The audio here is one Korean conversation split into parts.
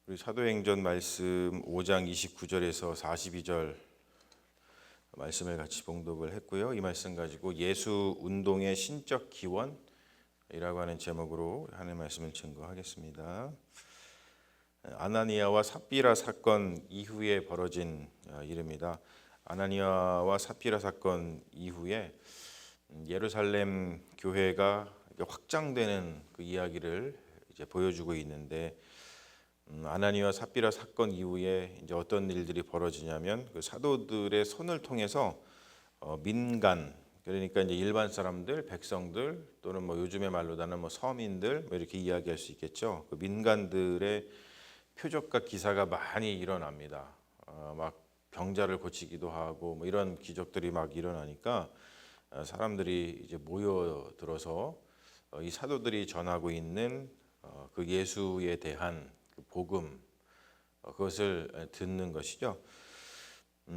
우리 사도행전 말씀 5장 29절에서 42절 말씀을 같이 봉독을 했고요. 이 말씀 가지고 예수 운동의 신적 기원이라고 하는 제목으로 하는 말씀을 증거하겠습니다. 아나니아와 삽비라 사건 이후에 벌어진 일입니다. 아나니아와 삽비라 사건 이후에 예루살렘 교회가 확장되는 그 이야기를 이제 보여주고 있는데, 아나니아와 삽비라 사건 이후에 이제 어떤 일들이 벌어지냐면 그 사도들의 손을 통해서 민간, 그러니까 이제 일반 사람들, 백성들 또는 뭐 요즘의 말로다는 뭐 서민들 뭐 이렇게 이야기할 수 있겠죠. 그 민간들의 표적과 기사가 많이 일어납니다. 막 병자를 고치기도 하고 뭐 이런 기적들이 막 일어나니까 사람들이 이제 모여들어서 이 사도들이 전하고 있는 그 예수에 대한 그 복음, 그것을 듣는 것이죠.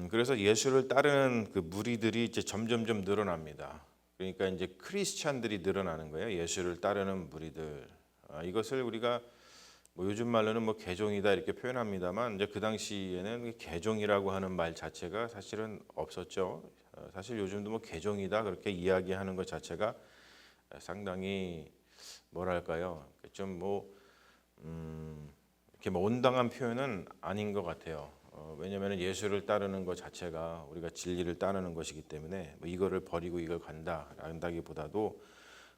그래서 예수를 따르는 그 무리들이 이제 점점점 늘어납니다. 그러니까 이제 크리스찬들이 늘어나는 거예요. 예수를 따르는 무리들. 이것을 우리가 뭐 요즘 말로는 뭐 개종이다 이렇게 표현합니다만, 이제 그 당시에는 개종이라고 하는 말 자체가 사실은 없었죠. 사실 요즘도 뭐 개종이다 그렇게 이야기하는 것 자체가 상당히 뭐랄까요, 좀뭐 이렇게 뭐 온당한 표현은 아닌 것 같아요. 왜냐하면 예수를 따르는 것 자체가 우리가 진리를 따르는 것이기 때문에 뭐 이거를 버리고 이걸 간다기보다도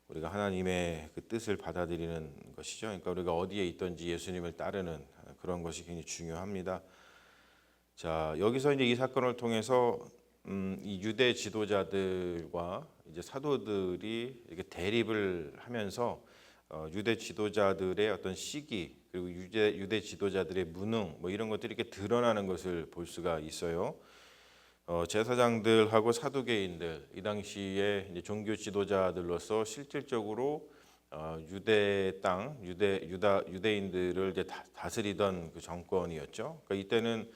우리가 하나님의 그 뜻을 받아들이는 것이죠. 그러니까 우리가 어디에 있든지 예수님을 따르는 그런 것이 굉장히 중요합니다. 자, 여기서 이제 이 사건을 통해서 이 유대 지도자들과 이제 사도들이 이렇게 대립을 하면서 유대 지도자들의 어떤 시기, 그리고 유대 지도자들의 무능 뭐 이런 것들이 이렇게 드러나는 것을 볼 수가 있어요. 제사장들하고 사두개인들, 이 당시에 이제 종교 지도자들로서 실질적으로 유대 땅, 유대인들을 이제 다스리던 그 정권이었죠. 그러니까 이때는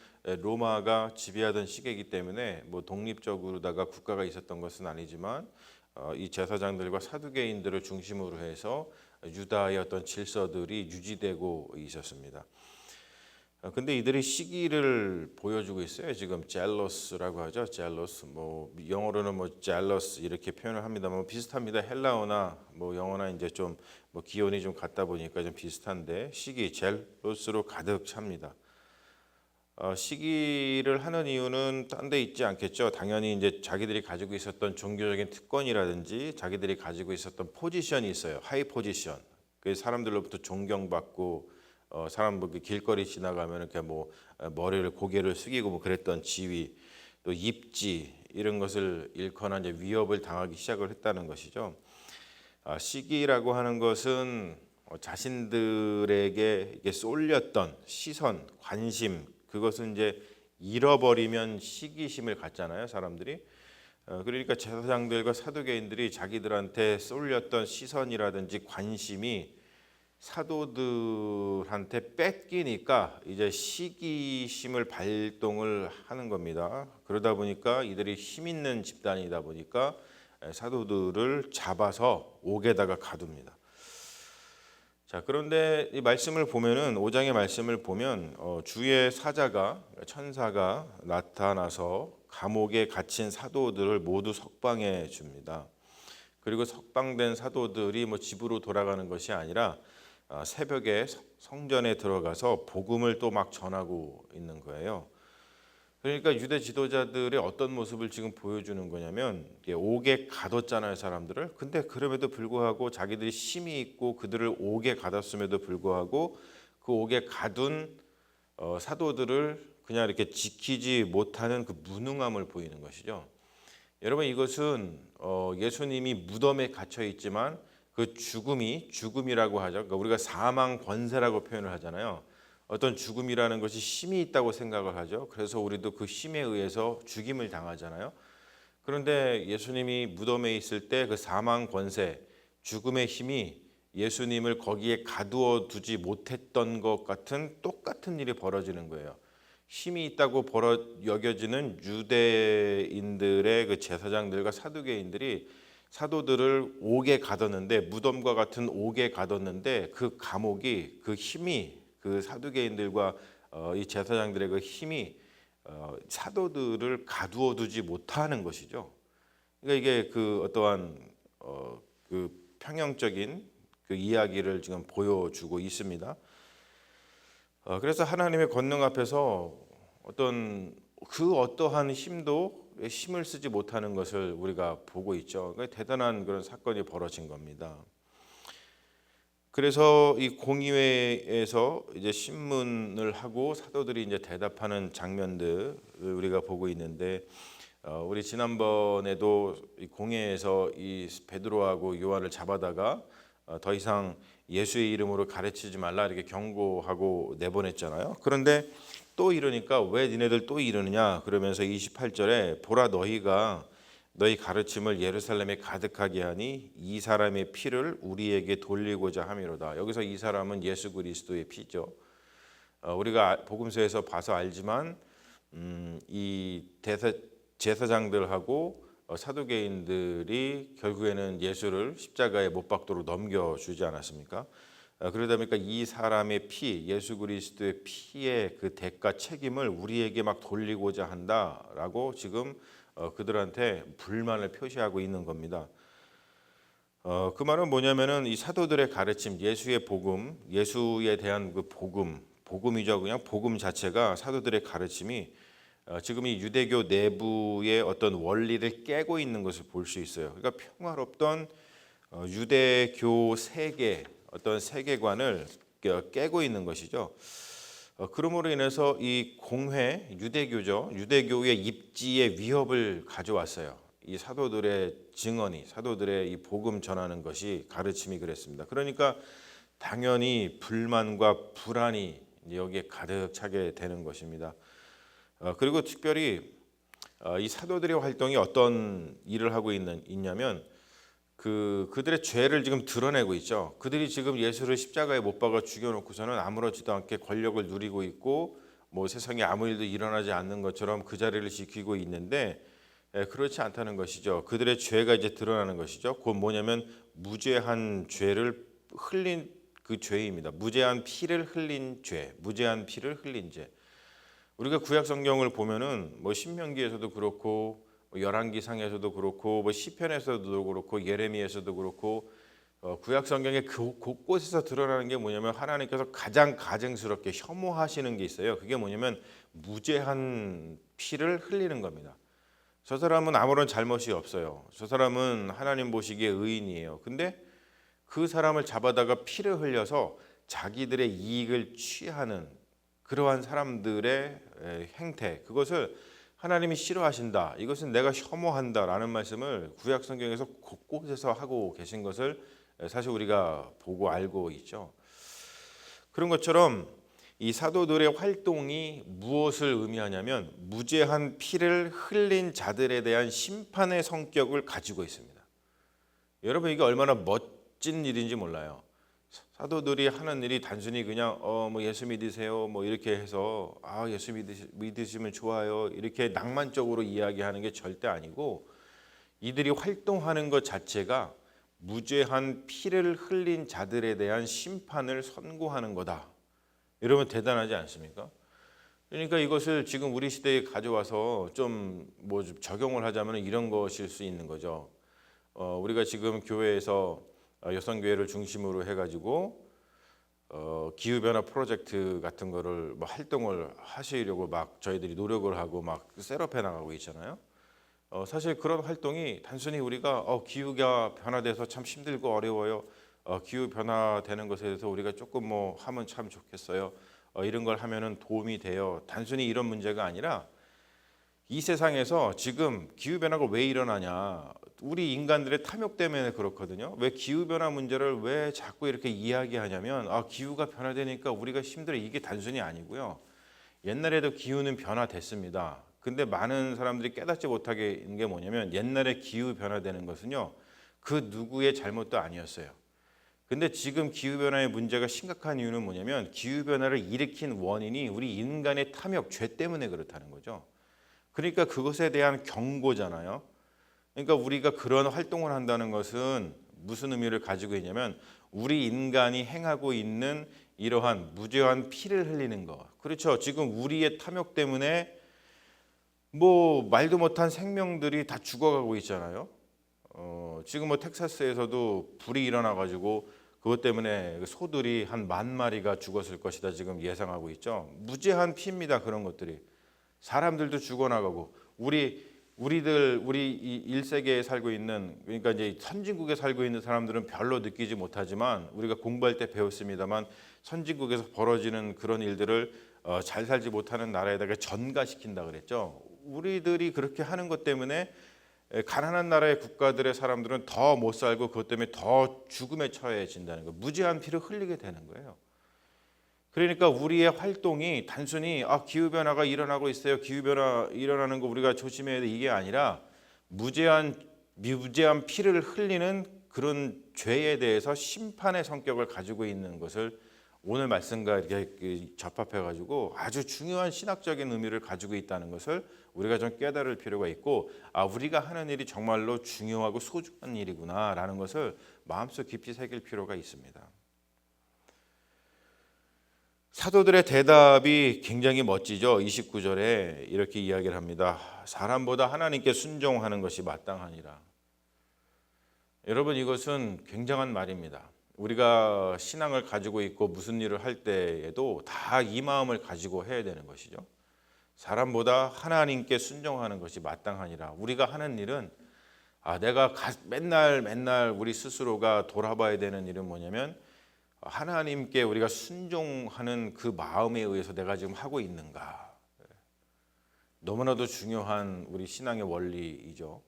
로마가 지배하던 시기이기 때문에 뭐 독립적으로다가 국가가 있었던 것은 아니지만 이 제사장들과 사두개인들을 중심으로 해서 유다의 어떤 질서들이 유지되고 있었습니다. 근데 이들이 시기를 보여주고 있어요. 지금 jealous라고 하죠. jealous. 뭐 영어로는 뭐 jealous 이렇게 표현을 합니다만 비슷합니다. 헬라어나 뭐 영어나 이제 좀 뭐 기원이 좀 같다 보니까 좀 비슷한데, 시기 jealous로 가득 찹니다. 시기를 하는 이유는 딴 데 있지 않겠죠. 당연히 이제 자기들이 가지고 있었던 종교적인 특권이라든지 자기들이 가지고 있었던 포지션이 있어요. 하이 포지션. 그 사람들로부터 존경받고 사람 뭐 길거리 지나가면 이렇게 뭐 머리를 고개를 숙이고 뭐 그랬던 지위, 또 입지 이런 것을 잃거나 이제 위협을 당하기 시작을 했다는 것이죠. 시기라고 하는 것은 자신들에게 이게 쏠렸던 시선, 관심, 그것은 이제 잃어버리면 시기심을 갖잖아요, 사람들이. 그러니까 제사장들과 사두개인들이 자기들한테 쏠렸던 시선이라든지 관심이 사도들한테 뺏기니까 이제 시기심을 발동을 하는 겁니다. 그러다 보니까 이들이 힘 있는 집단이다 보니까 사도들을 잡아서 옥에다가 가둡니다. 자, 그런데 이 말씀을 보면은 5장의 말씀을 보면 주의 사자가, 천사가 나타나서 감옥에 갇힌 사도들을 모두 석방해 줍니다. 그리고 석방된 사도들이 뭐 집으로 돌아가는 것이 아니라 새벽에 성전에 들어가서 복음을 또 막 전하고 있는 거예요. 그러니까 유대 지도자들의 어떤 모습을 지금 보여주는 거냐면, 옥에 가뒀잖아요, 사람들을. 근데 그럼에도 불구하고 자기들이 힘이 있고 그들을 옥에 가뒀음에도 불구하고 그 옥에 가둔 사도들을 그냥 이렇게 지키지 못하는 그 무능함을 보이는 것이죠. 여러분, 이것은 예수님이 무덤에 갇혀 있지만 그 죽음이라고 하죠. 그러니까 우리가 사망 권세라고 표현을 하잖아요. 어떤 죽음이라는 것이 힘이 있다고 생각을 하죠. 그래서 우리도 그 힘에 의해서 죽임을 당하잖아요. 그런데 예수님이 무덤에 있을 때 그 사망 권세, 죽음의 힘이 예수님을 거기에 가두어 두지 못했던 것 같은 똑같은 일이 벌어지는 거예요. 힘이 있다고 여겨지는 유대인들의 그 제사장들과 사두개인들이 사도들을 옥에 가뒀는데, 무덤과 같은 옥에 가뒀는데 그 감옥이, 그 힘이, 그 사두개인들과 이 제사장들의 그 힘이 사도들을 가두어 두지 못하는 것이죠. 그러니까 이게 그 어떠한 그 평형적인 그 이야기를 지금 보여주고 있습니다. 그래서 하나님의 권능 앞에서 어떠한 힘을 쓰지 못하는 것을 우리가 보고 있죠. 대단한 그런 사건이 벌어진 겁니다. 그래서 이 공의회에서 이제 신문을 하고 사도들이 이제 대답하는 장면들을 우리가 보고 있는데, 우리 지난번에도 이 공회에서 이 베드로하고 요한을 잡아다가 더 이상 예수의 이름으로 가르치지 말라 이렇게 경고하고 내보냈잖아요. 그런데 또 이러니까 왜 니네들 또 이러느냐 그러면서 28절에 보라 너희가 너희 가르침을 예루살렘에 가득하게 하니 이 사람의 피를 우리에게 돌리고자 함이로다. 여기서 이 사람은 예수 그리스도의 피죠. 우리가 복음서에서 봐서 알지만 이 제사장들하고 사두개인들이 결국에는 예수를 십자가에 못 박도록 넘겨주지 않았습니까? 그러다 보니까 이 사람의 피, 예수 그리스도의 피의 그 대가 책임을 우리에게 막 돌리고자 한다라고 지금 그들한테 불만을 표시하고 있는 겁니다. 그 말은 뭐냐면은 이 사도들의 가르침, 예수의 복음, 예수에 대한 그 복음이죠. 그냥 복음 자체가 사도들의 가르침이 지금 이 유대교 내부의 어떤 원리를 깨고 있는 것을 볼 수 있어요. 그러니까 평화롭던 유대교 어떤 세계관을 깨고 있는 것이죠. 그러므로 인해서 이 공회, 유대교의 입지에 위협을 가져왔어요. 이 사도들의 증언이, 사도들의 이 복음 전하는 것이 가르침이 그랬습니다. 그러니까 당연히 불만과 불안이 여기에 가득 차게 되는 것입니다. 그리고 특별히 이 사도들의 활동이 어떤 일을 하고 있냐면 그들의 죄를 지금 드러내고 있죠. 그들이 지금 예수를 십자가에 못 박아 죽여놓고서는 아무렇지도 않게 권력을 누리고 있고 뭐 세상에 아무 일도 일어나지 않는 것처럼 그 자리를 지키고 있는데 그렇지 않다는 것이죠. 그들의 죄가 이제 드러나는 것이죠. 그건 뭐냐면 무죄한 죄를 흘린 그 죄입니다. 무죄한 피를 흘린 죄, 무죄한 피를 흘린 죄. 우리가 구약 성경을 보면은 뭐 신명기에서도 그렇고 열왕기상에서도 그렇고 뭐 시편에서도 그렇고 예레미야에서도 그렇고 구약 성경의 그 곳곳에서 드러나는 게 뭐냐면 하나님께서 가장 가증스럽게 혐오하시는 게 있어요. 그게 뭐냐면 무죄한 피를 흘리는 겁니다. 저 사람은 아무런 잘못이 없어요. 저 사람은 하나님 보시기에 의인이에요. 근데 그 사람을 잡아다가 피를 흘려서 자기들의 이익을 취하는 그러한 사람들의 행태, 그것을 하나님이 싫어하신다. 이것은 내가 혐오한다라는 말씀을 구약 성경에서 곳곳에서 하고 계신 것을 사실 우리가 보고 알고 있죠. 그런 것처럼 이 사도들의 활동이 무엇을 의미하냐면 무죄한 피를 흘린 자들에 대한 심판의 성격을 가지고 있습니다. 여러분 이게 얼마나 멋진 일인지 몰라요. 사도들이 하는 일이 단순히 그냥 뭐 예수 믿으세요 뭐 이렇게 해서 예수 믿으시면 좋아요 이렇게 낭만적으로 이야기하는 게 절대 아니고 이들이 활동하는 것 자체가 무죄한 피를 흘린 자들에 대한 심판을 선고하는 거다. 여러분 대단하지 않습니까? 그러니까 이것을 지금 우리 시대에 가져와서 좀 적용을 하자면 이런 것일 수 있는 거죠. 우리가 지금 교회에서 여성교회를 중심으로 해가지고 기후변화 프로젝트 같은 거를 뭐 활동을 하시려고 막 저희들이 노력을 하고 막 셋업해 나가고 있잖아요. 사실 그런 활동이 단순히 우리가 기후가 변화돼서 참 힘들고 어려워요. 기후 변화되는 것에 대해서 우리가 조금 뭐 하면 참 좋겠어요. 이런 걸 하면은 도움이 돼요. 단순히 이런 문제가 아니라 이 세상에서 지금 기후 변화가 왜 일어나냐? 우리 인간들의 탐욕 때문에 그렇거든요. 왜 기후 변화 문제를 왜 자꾸 이렇게 이야기하냐면 기후가 변화되니까 우리가 힘들어. 이게 단순히 아니고요. 옛날에도 기후는 변화됐습니다. 근데 많은 사람들이 깨닫지 못하게 있는 게 뭐냐면 옛날에 기후 변화되는 것은요. 그 누구의 잘못도 아니었어요. 근데 지금 기후변화의 문제가 심각한 이유는 뭐냐면 기후변화를 일으킨 원인이 우리 인간의 탐욕, 죄 때문에 그렇다는 거죠. 그러니까 그것에 대한 경고잖아요. 그러니까 우리가 그런 활동을 한다는 것은 무슨 의미를 가지고 있냐면 우리 인간이 행하고 있는 이러한 무죄한 피를 흘리는 것. 그렇죠. 지금 우리의 탐욕 때문에 뭐 말도 못한 생명들이 다 죽어가고 있잖아요. 지금 뭐 텍사스에서도 불이 일어나가지고 그것 때문에 소들이 한 10,000마리가 죽었을 것이다 지금 예상하고 있죠. 무죄한 피입니다. 그런 것들이. 사람들도 죽어나가고 우리 이 1세기에 살고 있는, 그러니까 이제 선진국에 살고 있는 사람들은 별로 느끼지 못하지만 우리가 공부할 때 배웠습니다만 선진국에서 벌어지는 그런 일들을 잘 살지 못하는 나라에다가 전가시킨다 그랬죠. 우리들이 그렇게 하는 것 때문에 가난한 나라의 국가들의 사람들은 더 못 살고 그것 때문에 더 죽음에 처해진다는 거예요. 무제한 피를 흘리게 되는 거예요. 그러니까 우리의 활동이 단순히 기후변화가 일어나고 있어요. 기후변화 일어나는 거 우리가 조심해야 돼. 이게 아니라 무제한 피를 흘리는 그런 죄에 대해서 심판의 성격을 가지고 있는 것을 오늘 말씀과 이렇게 접합해가지고 아주 중요한 신학적인 의미를 가지고 있다는 것을 우리가 좀 깨달을 필요가 있고, 우리가 하는 일이 정말로 중요하고 소중한 일이구나라는 것을 마음속 깊이 새길 필요가 있습니다. 사도들의 대답이 굉장히 멋지죠. 29절에 이렇게 이야기를 합니다. 사람보다 하나님께 순종하는 것이 마땅하니라. 여러분, 이것은 굉장한 말입니다. 우리가 신앙을 가지고 있고 무슨 일을 할 때에도 다 이 마음을 가지고 해야 되는 것이죠. 사람보다 하나님께 순종하는 것이 마땅하니라. 우리가 하는 일은 내가 맨날 우리 스스로가 돌아봐야 되는 일은 뭐냐면 하나님께 우리가 순종하는 그 마음에 의해서 내가 지금 하고 있는가. 너무나도 중요한 우리 신앙의 원리이죠.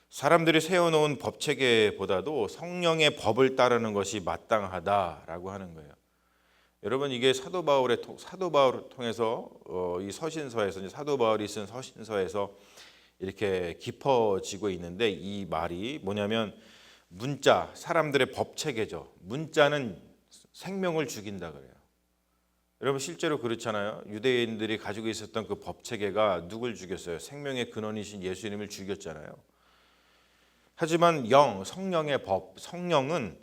사람들이 세워놓은 법체계보다도 성령의 법을 따르는 것이 마땅하다라고 하는 거예요. 여러분, 이게 사도 바울을 통해서 이 서신서에서, 이제 사도 바울이 쓴 서신서에서 이렇게 깊어지고 있는데, 이 말이 뭐냐면 문자, 사람들의 법체계죠. 문자는 생명을 죽인다 그래요. 여러분, 실제로 그렇잖아요. 유대인들이 가지고 있었던 그 법체계가 누굴 죽였어요? 생명의 근원이신 예수님을 죽였잖아요. 하지만 성령의 법, 성령은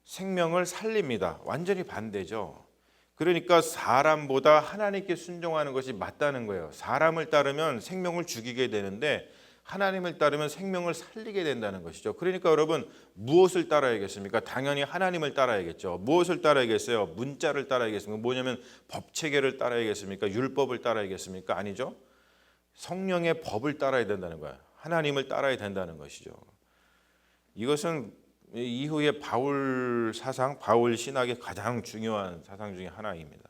생명을 살립니다. 완전히 반대죠. 그러니까 사람보다 하나님께 순종하는 것이 맞다는 거예요. 사람을 따르면 생명을 죽이게 되는데 하나님을 따르면 생명을 살리게 된다는 것이죠. 그러니까 여러분, 무엇을 따라야겠습니까? 당연히 하나님을 따라야겠죠. 무엇을 따라야겠어요? 문자를 따라야겠습니까? 뭐냐면 법체계를 따라야겠습니까? 율법을 따라야겠습니까? 아니죠. 성령의 법을 따라야 된다는 거예요. 하나님을 따라야 된다는 것이죠. 이것은 이후에 바울 신학의 가장 중요한 사상 중에 하나입니다.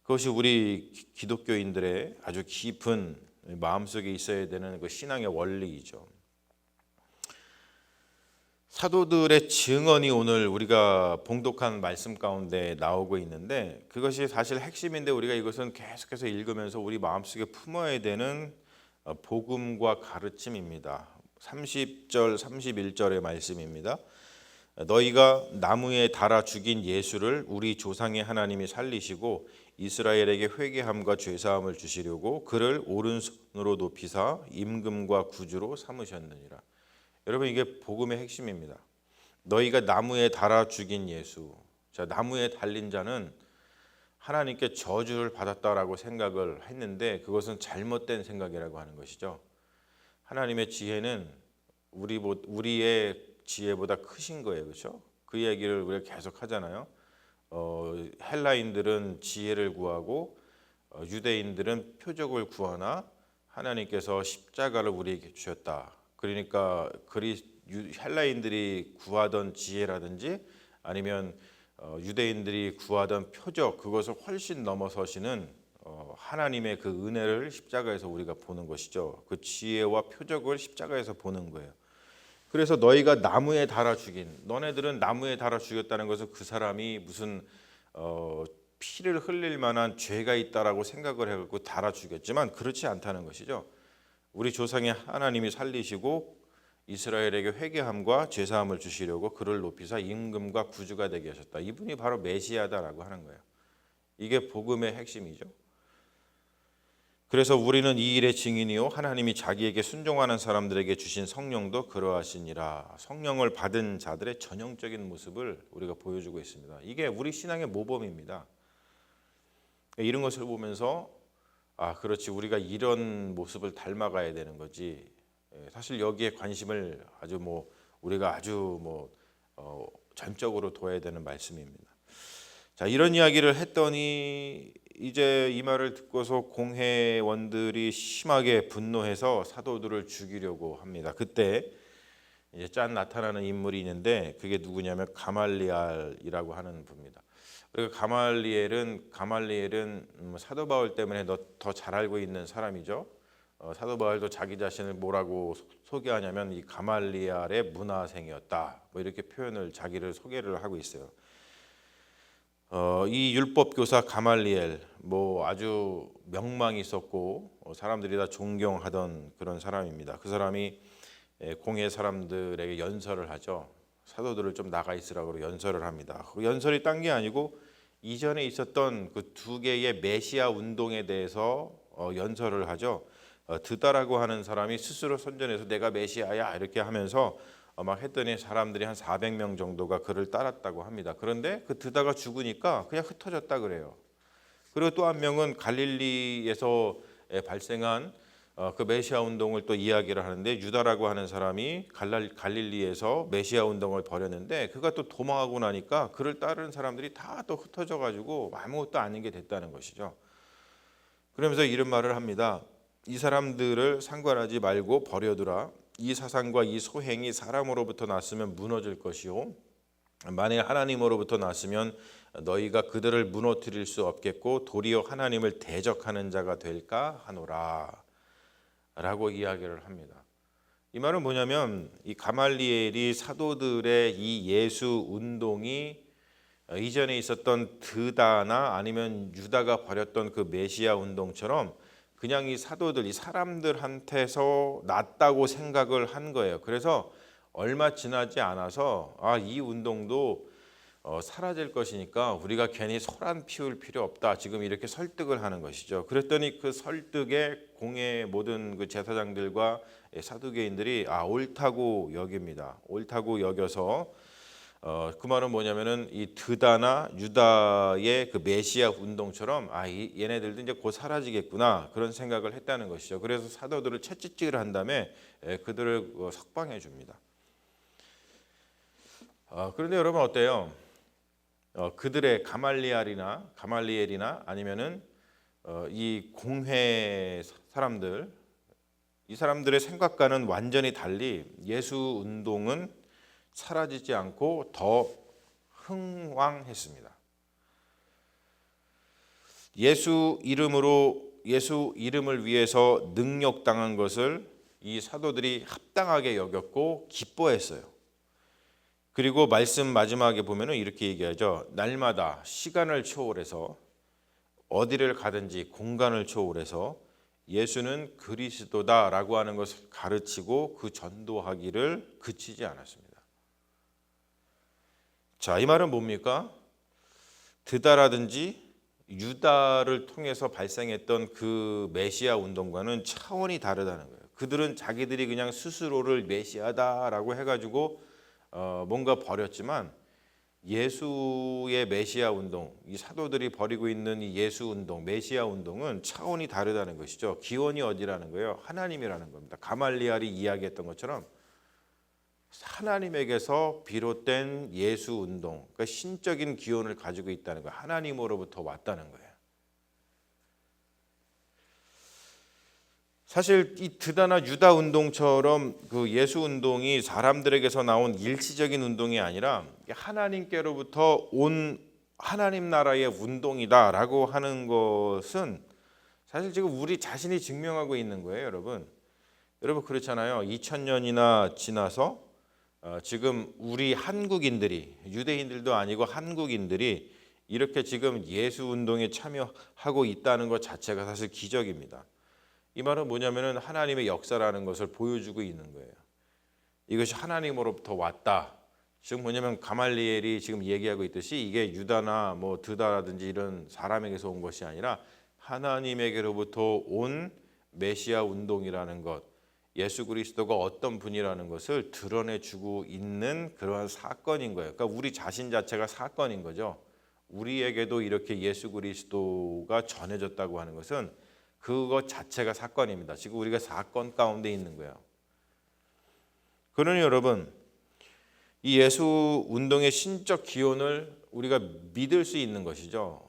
그것이 우리 기독교인들의 아주 깊은 마음속에 있어야 되는 그 신앙의 원리이죠. 사도들의 증언이 오늘 우리가 봉독한 말씀 가운데 나오고 있는데, 그것이 사실 핵심인데 우리가 이것은 계속해서 읽으면서 우리 마음속에 품어야 되는 복음과 가르침입니다. 30절 31절의 말씀입니다. 너희가 나무에 달아 죽인 예수를 우리 조상의 하나님이 살리시고 이스라엘에게 회개함과 죄사함을 주시려고 그를 오른손으로 높이사 임금과 구주로 삼으셨느니라. 여러분, 이게 복음의 핵심입니다. 너희가 나무에 달아 죽인 예수. 자, 나무에 달린 자는 하나님께 저주를 받았다라고 생각을 했는데 그것은 잘못된 생각이라고 하는 것이죠. 하나님의 지혜는 우리의 지혜보다 크신 거예요. 그렇죠? 그 얘기를 우리가 계속 하잖아요. 헬라인들은 지혜를 구하고 유대인들은 표적을 구하나 하나님께서 십자가를 우리에게 주셨다. 그러니까 헬라인들이 구하던 지혜라든지 아니면 유대인들이 구하던 표적, 그것을 훨씬 넘어서시는 하나님의 그 은혜를 십자가에서 우리가 보는 것이죠. 그 지혜와 표적을 십자가에서 보는 거예요. 그래서 너희가 나무에 달아 죽인, 너네들은 나무에 달아 죽였다는 것은 그 사람이 무슨 피를 흘릴 만한 죄가 있다라고 생각을 해갖고 달아 죽였지만 그렇지 않다는 것이죠. 우리 조상의 하나님이 살리시고 이스라엘에게 회개함과 죄사함을 주시려고 그를 높이사 임금과 구주가 되게 하셨다. 이분이 바로 메시아다라고 하는 거예요. 이게 복음의 핵심이죠. 그래서 우리는 이 일의 증인이요 하나님이 자기에게 순종하는 사람들에게 주신 성령도 그러하시니라. 성령을 받은 자들의 전형적인 모습을 우리가 보여주고 있습니다. 이게 우리 신앙의 모범입니다. 이런 것을 보면서 그렇지, 우리가 이런 모습을 닮아가야 되는 거지. 사실 여기에 관심을 우리가 전적으로 둬야 되는 말씀입니다. 자, 이런 이야기를 했더니 이제 이 말을 듣고서 공회원들이 심하게 분노해서 사도들을 죽이려고 합니다. 그때 이제 짠 나타나는 인물이 있는데 그게 누구냐면 가말리엘이라고 하는 분입니다. 그리고 가말리엘은 사도 바울 때문에 더 잘 알고 있는 사람이죠. 사도 바울도 자기 자신을 뭐라고 소개하냐면 이 가말리엘의 문화생이었다. 이렇게 자기를 소개를 하고 있어요. 이 율법 교사 가말리엘 아주 명망이 있었고 사람들이 다 존경하던 그런 사람입니다. 그 사람이 공회 사람들에게 연설을 하죠. 사도들을 좀 나가 있으라고 연설을 합니다. 그 연설이 딴 게 아니고 이전에 있었던 그 두 개의 메시아 운동에 대해서 연설을 하죠. 드다라고 하는 사람이 스스로 선전해서 내가 메시아야 이렇게 하면서 막 했더니 사람들이 한 400명 정도가 그를 따랐다고 합니다. 그런데 그 드다가 죽으니까 그냥 흩어졌다 그래요. 그리고 또 한 명은 갈릴리에서 발생한 그 메시아 운동을 또 이야기를 하는데 유다라고 하는 사람이 갈릴리에서 메시아 운동을 벌였는데 그가 또 도망하고 나니까 그를 따르는 사람들이 다 또 흩어져 가지고 아무것도 아닌 게 됐다는 것이죠. 그러면서 이런 말을 합니다. 이 사람들을 상관하지 말고 버려두라. 이 사상과 이 소행이 사람으로부터 났으면 무너질 것이요 만일 하나님으로부터 났으면 너희가 그들을 무너뜨릴 수 없겠고 도리어 하나님을 대적하는 자가 될까 하노라 라고 이야기를 합니다. 이 말은 뭐냐면 이 가말리엘이 사도들의 이 예수 운동이 이전에 있었던 드다나 아니면 유다가 벌였던 그 메시아 운동처럼 그냥 이 사도들, 이 사람들한테서 났다고 생각을 한 거예요. 그래서 얼마 지나지 않아서 이 운동도 사라질 것이니까 우리가 괜히 소란 피울 필요 없다. 지금 이렇게 설득을 하는 것이죠. 그랬더니 그 설득에 공회 모든 그 제사장들과 사두개인들이 옳다고 여깁니다. 옳다고 여겨서 그 말은 뭐냐면은 이 드다나 유다의 그 메시아 운동처럼 얘네들도 이제 곧 사라지겠구나 그런 생각을 했다는 것이죠. 그래서 사도들을 채찍질을 한 다음에 그들을 석방해 줍니다. 그런데 여러분 어때요? 그들의 가말리엘이나 아니면은 이 공회 사람들, 이 사람들의 생각과는 완전히 달리 예수 운동은 사라지지 않고 더 흥왕했습니다. 예수 이름을 위해서 능력당한 것을 이 사도들이 합당하게 여겼고 기뻐했어요. 그리고 말씀 마지막에 보면은 이렇게 얘기하죠. 날마다 시간을 초월해서 어디를 가든지 공간을 초월해서 예수는 그리스도다라고 하는 것을 가르치고 그 전도하기를 그치지 않았습니다. 자, 이 말은 뭡니까? 드다라든지 유다를 통해서 발생했던 그 메시아 운동과는 차원이 다르다는 거예요. 그들은 자기들이 그냥 스스로를 메시아다라고 해가지고 뭔가 버렸지만 예수의 메시아 운동, 이 사도들이 벌이고 있는 이 예수 운동, 메시아 운동은 차원이 다르다는 것이죠. 기원이 어디라는 거예요? 하나님이라는 겁니다. 가말리엘이 이야기했던 것처럼 하나님에게서 비롯된 예수 운동, 그러니까 신적인 기원을 가지고 있다는 거예요. 하나님으로부터 왔다는 거예요. 사실 이 드다나 유다 운동처럼 그 예수 운동이 사람들에게서 나온 일시적인 운동이 아니라 하나님께로부터 온 하나님 나라의 운동이다라고 하는 것은 사실 지금 우리 자신이 증명하고 있는 거예요, 여러분. 여러분 그렇잖아요. 2000년이나 지나서 지금 우리 한국인들이, 유대인들도 아니고 한국인들이 이렇게 지금 예수 운동에 참여하고 있다는 것 자체가 사실 기적입니다. 이 말은 뭐냐면은 하나님의 역사라는 것을 보여주고 있는 거예요. 이것이 하나님으로부터 왔다. 지금 뭐냐면 가말리엘이 지금 얘기하고 있듯이 이게 유다나 뭐 드다라든지 이런 사람에게서 온 것이 아니라 하나님에게로부터 온 메시아 운동이라는 것, 예수 그리스도가 어떤 분이라는 것을 드러내주고 있는 그러한 사건인 거예요. 그러니까 우리 자신 자체가 사건인 거죠. 우리에게도 이렇게 예수 그리스도가 전해졌다고 하는 것은 그것 자체가 사건입니다. 지금 우리가 사건 가운데 있는 거예요. 그러니 여러분, 이 예수 운동의 신적 기원을 우리가 믿을 수 있는 것이죠.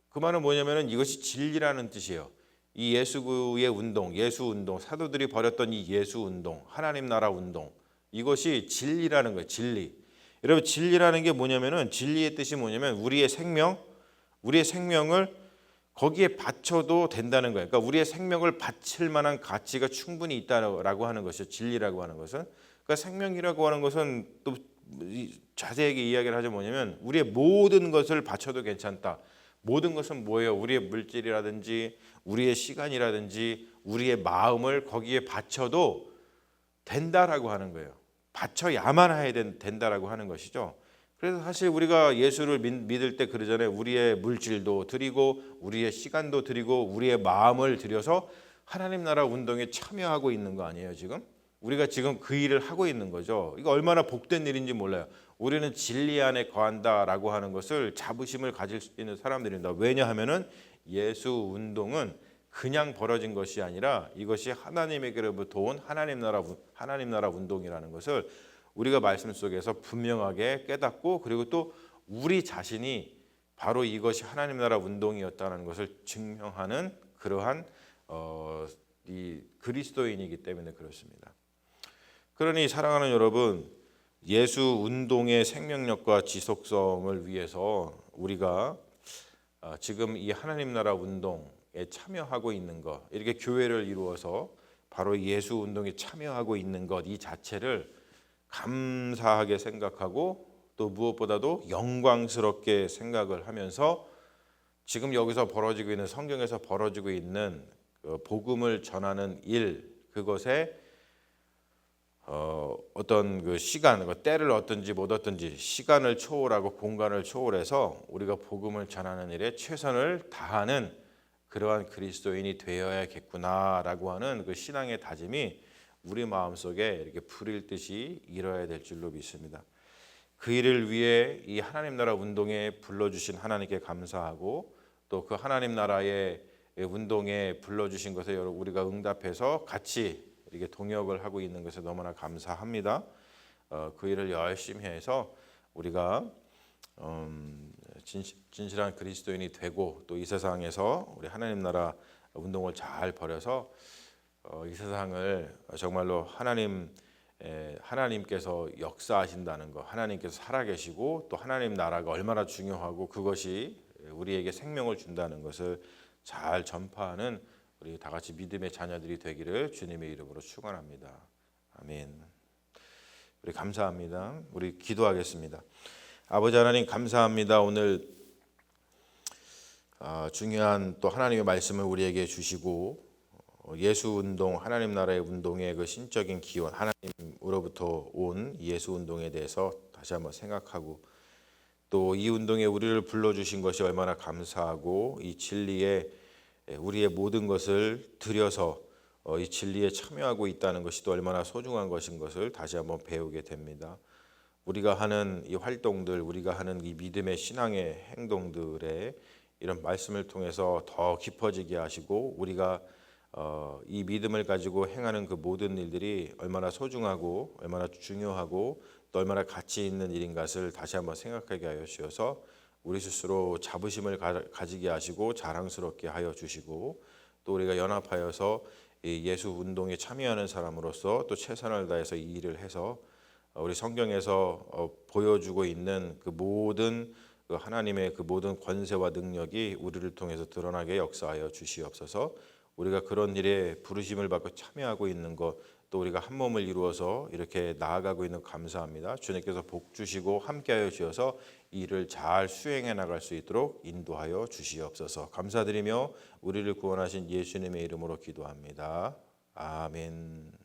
그 말은 뭐냐면은 이것이 진리라는 뜻이에요. 이 예수의 운동, 예수 운동, 사도들이 벌였던 이 예수 운동, 하나님 나라 운동, 이것이 진리라는 거예요. 진리. 여러분, 진리라는 게 뭐냐면은, 진리의 뜻이 뭐냐면 우리의 생명을 거기에 바쳐도 된다는 거예요. 그러니까 우리의 생명을 바칠 만한 가치가 충분히 있다라고 하는 것이죠. 진리라고 하는 것은. 그러니까 생명이라고 하는 것은 또 자세하게 이야기를 하자면 뭐냐면 우리의 모든 것을 바쳐도 괜찮다. 모든 것은 뭐예요? 우리의 물질이라든지 우리의 시간이라든지 우리의 마음을 거기에 바쳐도 된다라고 하는 거예요. 바쳐야만 해야 된다라고 하는 것이죠. 그래서 사실 우리가 예수를 믿을 때 그러잖아요. 우리의 물질도 드리고 우리의 시간도 드리고 우리의 마음을 드려서 하나님 나라 운동에 참여하고 있는 거 아니에요, 지금? 우리가 지금 그 일을 하고 있는 거죠. 이거 얼마나 복된 일인지 몰라요. 우리는 진리 안에 거한다라고 하는 것을 자부심을 가질 수 있는 사람들입니다. 왜냐하면은 예수 운동은 그냥 벌어진 것이 아니라 이것이 하나님에게로부터 온 하나님 나라 운동이라는 것을 우리가 말씀 속에서 분명하게 깨닫고, 그리고 또 우리 자신이 바로 이것이 하나님 나라 운동이었다는 것을 증명하는 그러한 이 그리스도인이기 때문에 그렇습니다. 그러니 사랑하는 여러분, 예수 운동의 생명력과 지속성을 위해서 우리가 지금 이 하나님 나라 운동에 참여하고 있는 것, 이렇게 교회를 이루어서 바로 예수 운동에 참여하고 있는 것, 이 자체를 감사하게 생각하고 또 무엇보다도 영광스럽게 생각을 하면서 지금 여기서 벌어지고 있는, 성경에서 벌어지고 있는 복음을 전하는 일, 그것에 어떤 그 시간, 때를 얻든지 못 얻든지 시간을 초월하고 공간을 초월해서 우리가 복음을 전하는 일에 최선을 다하는 그러한 그리스도인이 되어야겠구나라고 하는 그 신앙의 다짐이 우리 마음속에 이렇게 불일 듯이 일어야 될 줄로 믿습니다. 그 일을 위해 이 하나님 나라 운동에 불러주신 하나님께 감사하고, 또 그 하나님 나라의 운동에 불러주신 것에 우리가 응답해서 같이 이렇게 동역을 하고 있는 것에 너무나 감사합니다. 그 일을 열심히 해서 우리가 진실한 그리스도인이 되고, 또 이 세상에서 우리 하나님 나라 운동을 잘 벌여서 이 세상을 정말로 하나님께서 역사하신다는 것, 하나님께서 살아계시고 또 하나님 나라가 얼마나 중요하고 그것이 우리에게 생명을 준다는 것을 잘 전파하는 우리 다 같이 믿음의 자녀들이 되기를 주님의 이름으로 축원합니다. 아멘. 우리 감사합니다. 우리 기도하겠습니다. 아버지 하나님 감사합니다. 오늘 중요한 또 하나님의 말씀을 우리에게 주시고, 예수 운동, 하나님 나라의 운동의 그 신적인 기원, 하나님으로부터 온 예수 운동에 대해서 다시 한번 생각하고, 또 이 운동에 우리를 불러주신 것이 얼마나 감사하고, 이 진리에 우리의 모든 것을 들여서 이 진리에 참여하고 있다는 것이 또 얼마나 소중한 것인 것을 다시 한번 배우게 됩니다. 우리가 하는 이 활동들, 우리가 하는 이 믿음의 신앙의 행동들에 이런 말씀을 통해서 더 깊어지게 하시고, 우리가 이 믿음을 가지고 행하는 그 모든 일들이 얼마나 소중하고 얼마나 중요하고 또 얼마나 가치 있는 일인 것을 다시 한번 생각하게 하여 주셔서 우리 스스로 자부심을 가지게 하시고 자랑스럽게 하여 주시고, 또 우리가 연합하여서 이 예수 운동에 참여하는 사람으로서 또 최선을 다해서 이 일을 해서 우리 성경에서 보여주고 있는 그 모든 하나님의 그 모든 권세와 능력이 우리를 통해서 드러나게 역사하여 주시옵소서. 우리가 그런 일에 부르심을 받고 참여하고 있는 것, 또 우리가 한 몸을 이루어서 이렇게 나아가고 있는 감사합니다. 주님께서 복 주시고 함께하여 주셔서 이 일을 잘 수행해 나갈 수 있도록 인도하여 주시옵소서. 감사드리며 우리를 구원하신 예수님의 이름으로 기도합니다. 아멘.